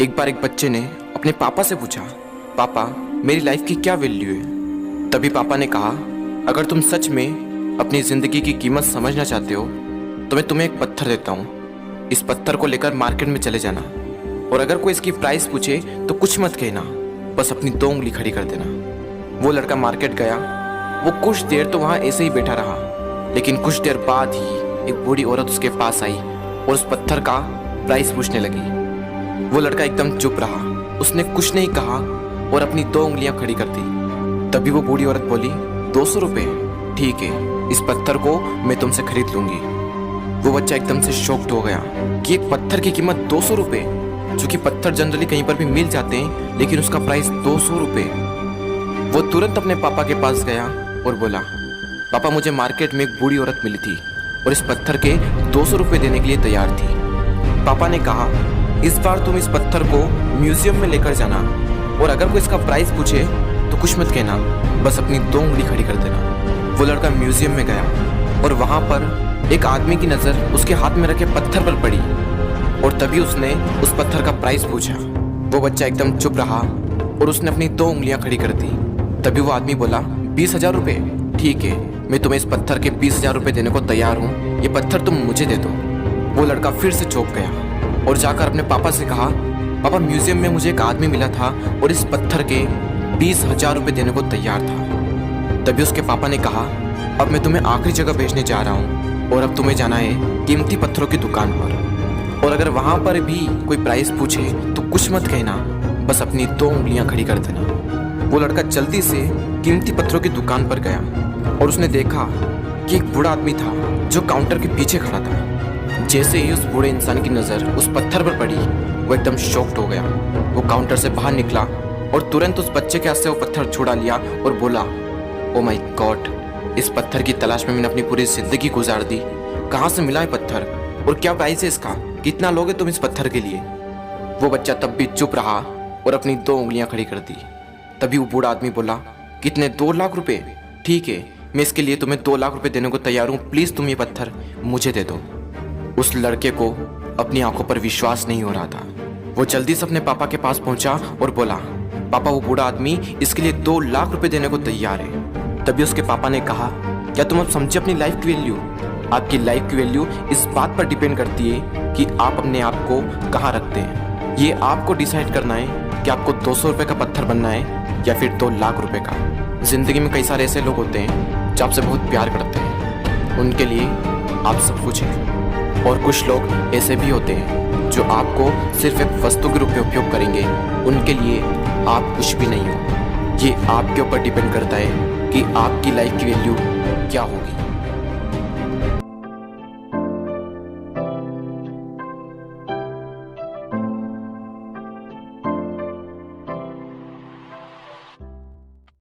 एक बार एक बच्चे ने अपने पापा से पूछा, पापा मेरी लाइफ की क्या वैल्यू है। तभी पापा ने कहा, अगर तुम सच में अपनी ज़िंदगी की कीमत समझना चाहते हो तो मैं तुम्हें एक पत्थर देता हूँ। इस पत्थर को लेकर मार्केट में चले जाना और अगर कोई इसकी प्राइस पूछे तो कुछ मत कहना, बस अपनी 2 उंगली खड़ी कर देना। वो लड़का मार्केट गया। वो कुछ देर तो वहाँ ऐसे ही बैठा रहा, लेकिन कुछ देर बाद ही एक बूढ़ी औरत उसके पास आई और उस पत्थर का प्राइस पूछने लगी। वो लड़का एकदम चुप रहा, उसने कुछ नहीं कहा और अपनी 2 उंगलियां खड़ी कर दी। तभी वो बूढ़ी औरत बोली, 200 रुपये, ठीक है, इस पत्थर को मैं तुमसे खरीद लूंगी। वो बच्चा एकदम से शॉक्ड हो गया कि एक पत्थर की कीमत 200 रुपये, जो कि पत्थर जनरली कहीं पर भी मिल जाते हैं, लेकिन उसका प्राइस 200 रुपये। वो तुरंत अपने पापा के पास गया और बोला, पापा मुझे मार्केट में एक बूढ़ी औरत मिली थी और इस पत्थर के 200 रुपये देने के लिए तैयार थी। पापा ने कहा, इस बार तुम इस पत्थर को म्यूजियम में लेकर जाना और अगर कोई इसका प्राइस पूछे तो कुछ मत कहना, बस अपनी 2 उंगली खड़ी कर देना। वो लड़का म्यूजियम में गया और वहाँ पर एक आदमी की नज़र उसके हाथ में रखे पत्थर पर पड़ी और तभी उसने उस पत्थर का प्राइस पूछा। वो बच्चा एकदम चुप रहा और उसने अपनी 2 उंगलियां खड़ी कर दी। तभी वो आदमी बोला, 20,000 रुपये, ठीक है, मैं तुम्हें इस पत्थर के 20,000 रुपये देने को तैयार हूँ, ये पत्थर तुम मुझे दे दो। वो लड़का फिर से चौंक गया और जाकर अपने पापा से कहा, पापा म्यूजियम में मुझे एक आदमी मिला था और इस पत्थर के 20,000 रुपये देने को तैयार था। तभी उसके पापा ने कहा, अब मैं तुम्हें आखिरी जगह भेजने जा रहा हूँ और अब तुम्हें जाना है कीमती पत्थरों की दुकान पर और अगर वहाँ पर भी कोई प्राइस पूछे तो कुछ मत कहना, बस अपनी 2 उंगलियां खड़ी कर देना। वो लड़का जल्दी से कीमती पत्थरों की दुकान पर गया और उसने देखा कि एक बूढ़ा आदमी था जो काउंटर के पीछे खड़ा था। जैसे ही उस बूढ़े इंसान की नज़र उस पत्थर पर पड़ी, वो एकदम शॉक्ड हो गया। वो काउंटर से बाहर निकला और तुरंत उस बच्चे के हाथ से वो पत्थर छुड़ा लिया और बोला, ओ माय गॉड, इस पत्थर की तलाश में मैंने अपनी पूरी जिंदगी गुजार दी। कहाँ से मिला है पत्थर और क्या प्राइस है इसका, कितना लोगे तुम इस पत्थर के लिए। वो बच्चा तब भी चुप रहा और अपनी 2 उंगलियां खड़ी कर दी। तभी वो बूढ़ा आदमी बोला, कितने, 2 लाख रुपए, ठीक है, मैं इसके लिए तुम्हें 2 लाख रुपए देने को तैयार हूँ, प्लीज़ तुम ये पत्थर मुझे दे दो। उस लड़के को अपनी आंखों पर विश्वास नहीं हो रहा था। वो जल्दी से अपने पापा के पास पहुंचा और बोला, पापा वो बूढ़ा आदमी इसके लिए 2 लाख रुपए देने को तैयार है। तभी उसके पापा ने कहा, क्या तुम अब समझे अपनी लाइफ की वैल्यू? आपकी लाइफ की वैल्यू इस बात पर डिपेंड करती है कि आप अपने आप को कहाँ रखते हैं। ये आपको डिसाइड करना है कि आपको 200 रुपये का पत्थर बनना है या फिर 2 लाख रुपए का। जिंदगी में कई सारे ऐसे लोग होते हैं जो आपसे बहुत प्यार करते हैं, उनके लिए आप सब कुछ हैं, और कुछ लोग ऐसे भी होते हैं जो आपको सिर्फ एक वस्तु के रूप में उपयोग करेंगे, उनके लिए आप कुछ भी नहीं हो। ये आपके ऊपर डिपेंड करता है कि आपकी लाइफ की वैल्यू क्या होगी।